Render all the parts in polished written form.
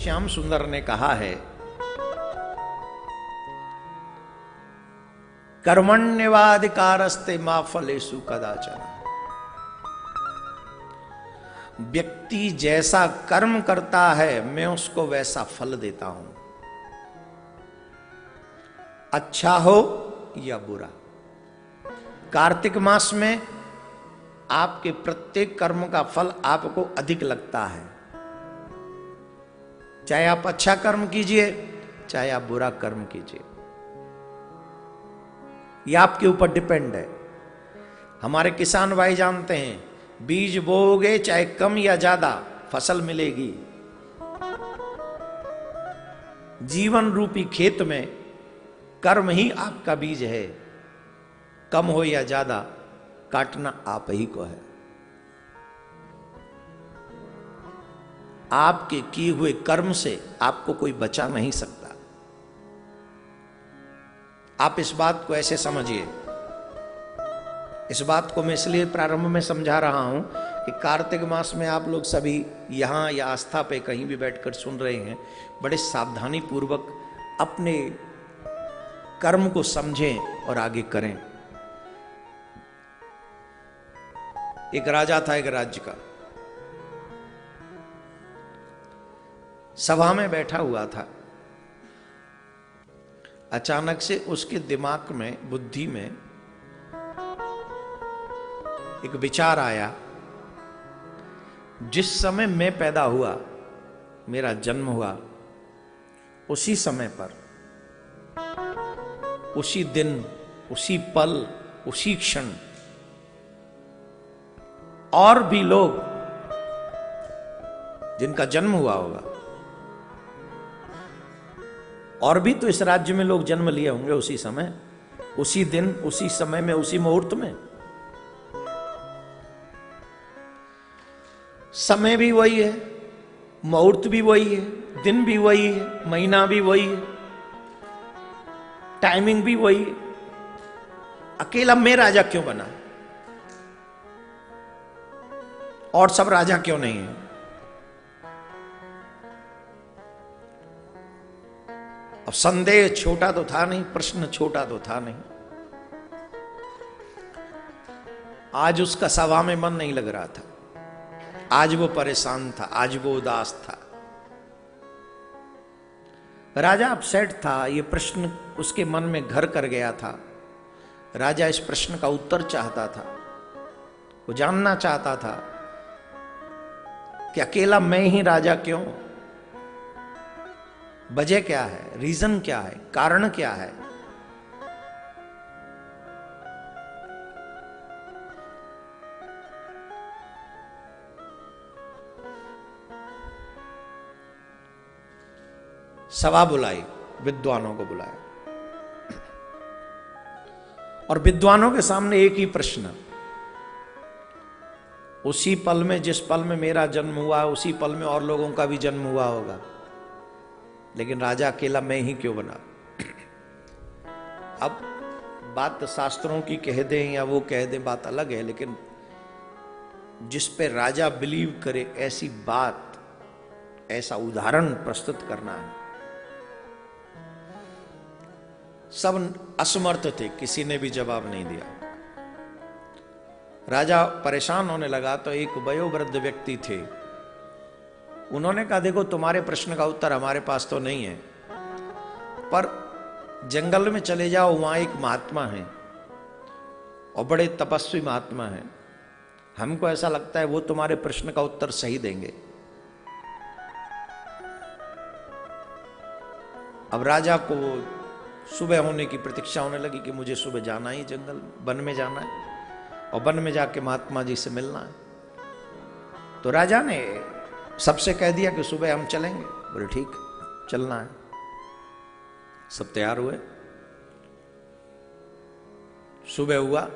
श्याम सुंदर ने कहा है, कर्मण्यवाधिकारस्ते मा फलेषु कदाचन। व्यक्ति जैसा कर्म करता है मैं उसको वैसा फल देता हूं, अच्छा हो या बुरा। कार्तिक मास में आपके प्रत्येक कर्म का फल आपको अधिक लगता है, चाहे आप अच्छा कर्म कीजिए चाहे आप बुरा कर्म कीजिए, यह आपके ऊपर डिपेंड है। हमारे किसान भाई जानते हैं, बीज बोओगे चाहे कम या ज्यादा फसल मिलेगी। जीवन रूपी खेत में कर्म ही आपका बीज है, कम हो या ज्यादा काटना आप ही को है। आपके किए हुए कर्म से आपको कोई बचा नहीं सकता। आप इस बात को ऐसे समझिए। इस बात को मैं इसलिए प्रारंभ में समझा रहा हूं कि कार्तिक मास में आप लोग सभी यहां या आस्था पे कहीं भी बैठकर सुन रहे हैं, बड़े सावधानी पूर्वक अपने कर्म को समझें और आगे करें। एक राजा था एक राज्य का, सभा में बैठा हुआ था। अचानक से उसके दिमाग में, बुद्धि में एक विचार आया, जिस समय मैं पैदा हुआ, मेरा जन्म हुआ, उसी समय पर, उसी दिन, उसी पल, उसी क्षण और भी लोग जिनका जन्म हुआ होगा, और भी तो इस राज्य में लोग जन्म लिए होंगे उसी समय, उसी दिन, उसी समय में, उसी मुहूर्त में। समय भी वही है, मुहूर्त भी वही है, दिन भी वही है, महीना भी वही है, टाइमिंग भी वही है। अकेला मैं राजा क्यों बना और सब राजा क्यों नहीं है? अब संदेह छोटा तो था नहीं, प्रश्न छोटा तो था नहीं। आज उसका सभा में मन नहीं लग रहा था, आज वो परेशान था, आज वो उदास था। राजा अपसेट था, ये प्रश्न उसके मन में घर कर गया था। राजा इस प्रश्न का उत्तर चाहता था, वो जानना चाहता था कि अकेला मैं ही राजा क्यों? वजह क्या है, रीजन क्या है, कारण क्या है? सभा बुलाई, विद्वानों को बुलाया और विद्वानों के सामने एक ही प्रश्न, उसी पल में, जिस पल में मेरा जन्म हुआ उसी पल में और लोगों का भी जन्म हुआ होगा, लेकिन राजा अकेला मैं ही क्यों बना? अब बात शास्त्रों की कह दें या वो कह दें, बात अलग है, लेकिन जिस पे राजा बिलीव करे ऐसी बात, ऐसा उदाहरण प्रस्तुत करना है। सब असमर्थ थे, किसी ने भी जवाब नहीं दिया। राजा परेशान होने लगा तो एक वयोवृद्ध व्यक्ति थे, उन्होंने कहा, देखो तुम्हारे प्रश्न का उत्तर हमारे पास तो नहीं है, पर जंगल में चले जाओ, वहां एक महात्मा है और बड़े तपस्वी महात्मा है, हमको ऐसा लगता है वो तुम्हारे प्रश्न का उत्तर सही देंगे। अब राजा को सुबह होने की प्रतीक्षा होने लगी कि मुझे सुबह जाना ही, जंगल वन में जाना है और वन में जाके महात्मा जी से मिलना है। तो राजा ने सबसे कह दिया कि सुबह हम चलेंगे। बोले ठीक, चलना है। सब तैयार हुए, सुबह हुआ,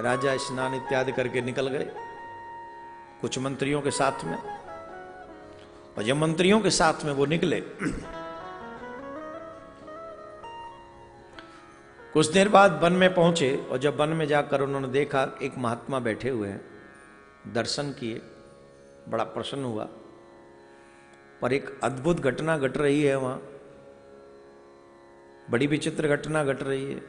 राजा स्नान इत्यादि करके निकल गए कुछ मंत्रियों के साथ में। और जब मंत्रियों के साथ में वो निकले, कुछ देर बाद वन में पहुंचे और जब वन में जाकर उन्होंने देखा एक महात्मा बैठे हुए हैं, दर्शन किए, बड़ा प्रसन्न हुआ। पर एक अद्भुत घटना घट रही है वहां, बड़ी विचित्र घटना घट रही है।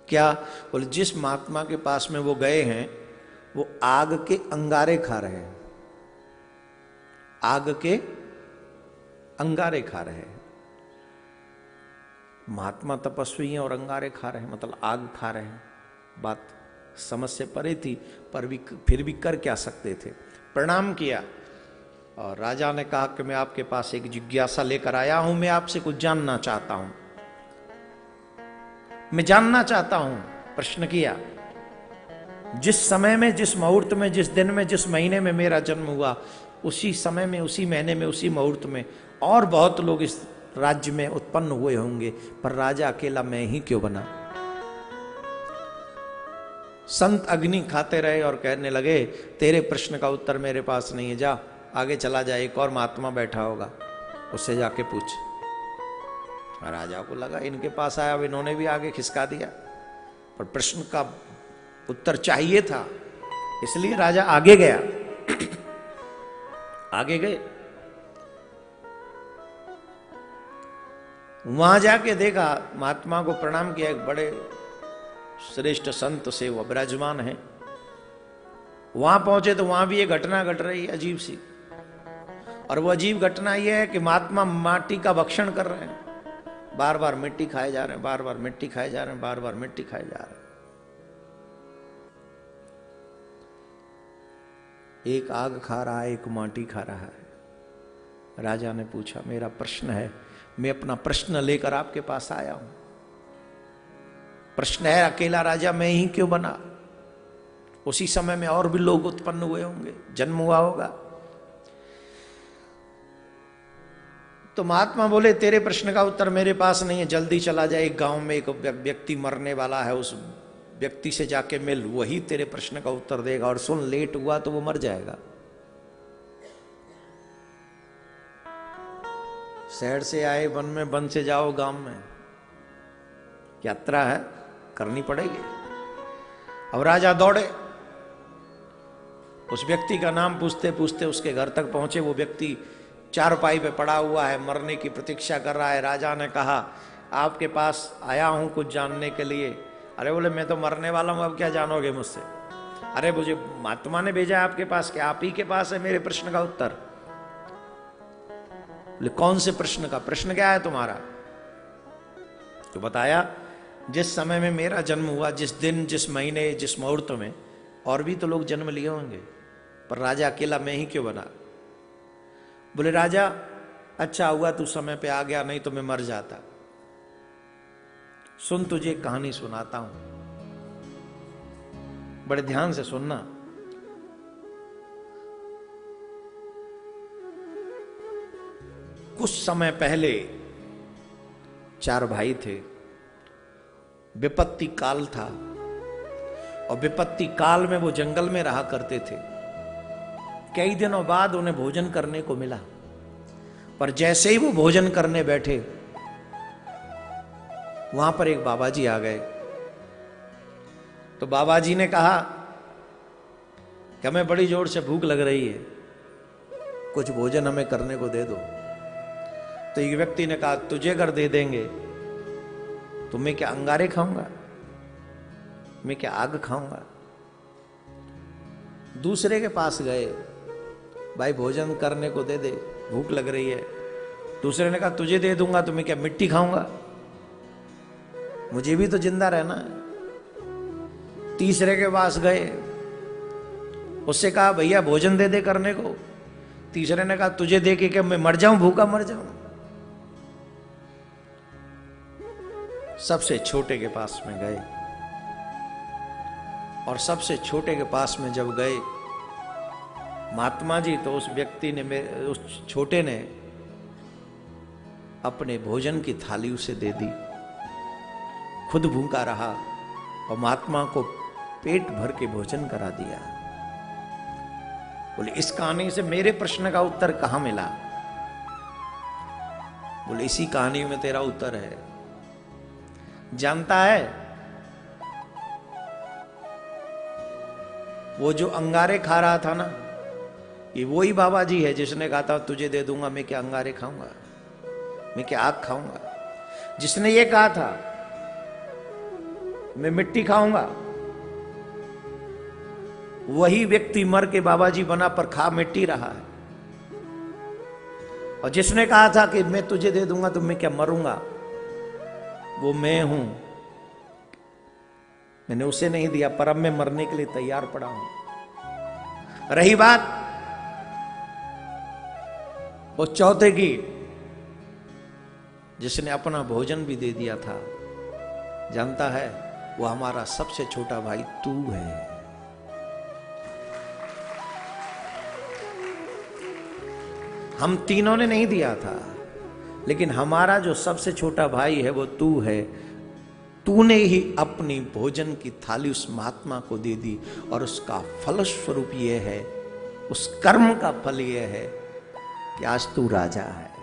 क्या? बोले जिस महात्मा के पास में वो गए हैं वो आग के अंगारे खा रहे हैं, आग के अंगारे खा रहे हैं। महात्मा तपस्वी हैं और अंगारे खा रहे हैं, मतलब आग खा रहे हैं। बात समझ से परे थी, पर भी फिर भी कर क्या सकते थे। प्रणाम किया और राजा ने कहा कि मैं आपके पास एक जिज्ञासा लेकर आया हूं, मैं आपसे कुछ जानना चाहता हूं, मैं जानना चाहता हूं। प्रश्न किया, जिस समय में, जिस मुहूर्त में, जिस दिन में, जिस महीने में मेरा जन्म हुआ, उसी समय में, उसी महीने में, उसी मुहूर्त में और बहुत लोग इस राज्य में उत्पन्न हुए होंगे, पर राजा अकेला मैं ही क्यों बना? संत अग्नि खाते रहे और कहने लगे, तेरे प्रश्न का उत्तर मेरे पास नहीं है, जा आगे चला जाए, एक और महात्मा बैठा होगा, उससे जाके पूछ। राजा को लगा इनके पास आया, अब इन्होंने भी आगे खिसका दिया, पर प्रश्न का उत्तर चाहिए था, इसलिए राजा आगे गया। आगे गए, वहां जाके देखा, महात्मा को प्रणाम किया, एक बड़े श्रेष्ठ संत से वो विराजमान है। वहां पहुंचे तो वहां भी एक घटना घट रही है अजीब सी, और वो अजीब घटना यह है कि महात्मा माटी का भक्षण कर रहे हैं, बार बार मिट्टी खाए जा रहे हैं, बार बार मिट्टी खाए जा रहे हैं, बार बार मिट्टी खाए जा रहे हैं। एक आग खा रहा है, एक माटी खा रहा है। राजा ने पूछा, मेरा प्रश्न है, मैं अपना प्रश्न लेकर आपके पास आया हूं। प्रश्न है, अकेला राजा मैं ही क्यों बना? उसी समय में और भी लोग उत्पन्न हुए होंगे, जन्म हुआ होगा। तो महात्मा बोले, तेरे प्रश्न का उत्तर मेरे पास नहीं है, जल्दी चला जाए, एक गांव में एक व्यक्ति मरने वाला है, उस व्यक्ति से जाके मिल, वही तेरे प्रश्न का उत्तर देगा। और सुन, लेट हुआ तो वो मर जाएगा। शहर से आए वन में, वन से जाओ गांव में, यात्रा है, करनी पड़ेगी। अब राजा दौड़े, उस व्यक्ति का नाम पूछते पूछते उसके घर तक पहुंचे। वो व्यक्ति चारपाई पे पड़ा हुआ है, मरने की प्रतीक्षा कर रहा है। राजा ने कहा, आपके पास आया हूं कुछ जानने के लिए। अरे बोले, मैं तो मरने वाला हूं, अब क्या जानोगे मुझसे? अरे मुझे महात्मा ने भेजा आपके पास, क्या आप ही के पास है मेरे प्रश्न का उत्तर? बोले, कौन से प्रश्न का? प्रश्न क्या है तुम्हारा? तो बताया, जिस समय में मेरा जन्म हुआ, जिस दिन, जिस महीने, जिस मुहूर्त में, और भी तो लोग जन्म लिए होंगे, पर राजा अकेला मैं ही क्यों बना? बोले, राजा अच्छा हुआ तू समय पे आ गया, नहीं तो मैं मर जाता। सुन, तुझे एक कहानी सुनाता हूं, बड़े ध्यान से सुनना। कुछ समय पहले 4 भाई थे, विपत्ति काल था, और विपत्ति काल में वो जंगल में रहा करते थे। कई दिनों बाद उन्हें भोजन करने को मिला, पर जैसे ही वो भोजन करने बैठे, वहां पर एक बाबा जी आ गए। तो बाबा जी ने कहा कि हमें बड़ी जोर से भूख लग रही है, कुछ भोजन हमें करने को दे दो। तो एक व्यक्ति ने कहा, तुझे कर दे देंगे, तो मैं क्या अंगारे खाऊंगा? मैं क्या आग खाऊंगा? दूसरे के पास गए, भाई भोजन करने को दे दे, भूख लग रही है। दूसरे ने कहा, तुझे दे दूंगा, तो मैं क्या मिट्टी खाऊंगा? मुझे भी तो जिंदा रहना है। तीसरे के पास गए, उससे कहा, भैया भोजन दे दे करने को। तीसरे ने कहा, तुझे दे के क्या मैं मर जाऊं, भूखा मर जाऊं? सबसे छोटे के पास में गए, और सबसे छोटे के पास में जब गए महात्मा जी, तो उस व्यक्ति ने, उस छोटे ने अपने भोजन की थाली उसे दे दी, खुद भूखा रहा और महात्मा को पेट भर के भोजन करा दिया। बोले, इस कहानी से मेरे प्रश्न का उत्तर कहां मिला? बोले, इसी कहानी में तेरा उत्तर है। जानता है, वो जो अंगारे खा रहा था ना, कि वही बाबा जी है जिसने कहा था तुझे दे दूंगा, मैं क्या अंगारे खाऊंगा, मैं क्या आग खाऊंगा। जिसने ये कहा था मैं मिट्टी खाऊंगा, वही व्यक्ति मर के बाबा जी बना पर खा मिट्टी रहा है। और जिसने कहा था कि मैं तुझे दे दूंगा तो मैं क्या मरूंगा, वो मैं हूं। मैंने उसे नहीं दिया, पर अब मैं मरने के लिए तैयार पड़ा हूं। रही बात वो चौथे की, जिसने अपना भोजन भी दे दिया था, जानता है वो हमारा सबसे छोटा भाई तू है। हम तीनों ने नहीं दिया था, लेकिन हमारा जो सबसे छोटा भाई है वो तू है। तूने ही अपनी भोजन की थाली उस महात्मा को दे दी, और उसका फलस्वरूप यह है, उस कर्म का फल यह है कि आज तू राजा है।